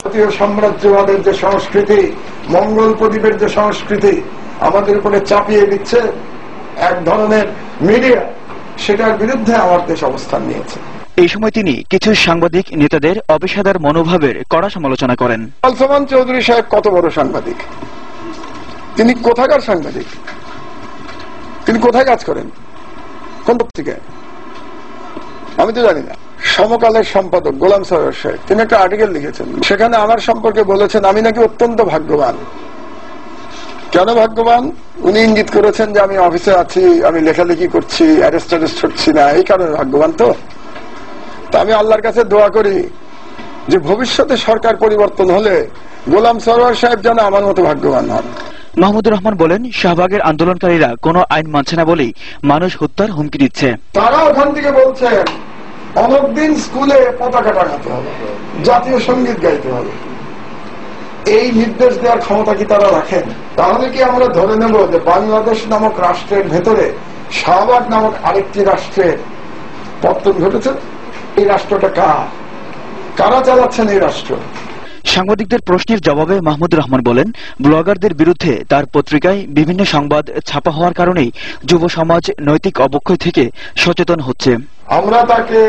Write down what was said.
ভারতীয় সাম্রাজ্যবাদের যে সংস্কৃতি, মঙ্গল প্রদীপের যে সংস্কৃতি আমাদের উপরে চাপিয়ে দিচ্ছে এক ধরনের মিডিয়া, সেটার বিরুদ্ধে আমার দেশ অবস্থান নিয়েছে। এই সময় তিনি কিছু সাংবাদিক নেতাদের অপেশাদার মনোভাবের কড়া সমালোচনা করেন। আলসামান চৌধুরী সাহেব কত বড় সাংবাদিক, তিনি কোথাকার সাংবাদিক, তিনি কোথায় কাজ করেন, কোন পত্রিকায় আমি তো জানি না। সমকালের সম্পাদক গোলাম সরোয়ার সাহেব তিনি একটা আর্টিকেল লিখেছেন, সেখানে আমার সম্পর্কে বলেছেন আমি নাকি অত্যন্ত ভাগ্যবান। কেন ভাগ্যবান? উনি ইঙ্গিত করেছেন যে আমি অফিসে আছি, আমি লেখালেখি করছি, অ্যারেস্ট হচ্ছি না, এই কারণে ভাগ্যবান। তো আমি আল্লাহর কাছে দোয়া করি যে ভবিষ্যতে সরকার পরিবর্তন হলে গোলাম সরোয়ার সাহেব যেন আমার মতো ভাগ্যবান হন। মাহমুদুর রহমান বলেন, শাহবাগের আন্দোলনকারীরা কোনো আইন মানছে না বলেই মানুষ হত্যার হুমকি দিচ্ছে। তারা ওখান থেকে বলছেন অনেকদিন স্কুলে পতাকা টাঙাতে হবে, জাতীয় সঙ্গীত গাইতে হবে। এই নির্দেশ দেওয়ার ক্ষমতা কি তারা রাখেন? তাহলে কি আমরা ধরে নেব যে বাংলাদেশ নামক রাষ্ট্রের ভেতরে শাহবাগ নামক আরেকটি রাষ্ট্রের পতন ঘটেছে? এই রাষ্ট্রটা কারা চালাচ্ছেন এই রাষ্ট্র? সাংবাদিকদের প্রশ্নের জবাবে মাহমুদুর রহমান বলেন, ব্লগারদের বিরুদ্ধে তার পত্রিকায় বিভিন্ন সংবাদ ছাপা হওয়ার কারণেই যুব সমাজ নৈতিক অবক্ষয় থেকে সচেতন হচ্ছে। আমরা তাকে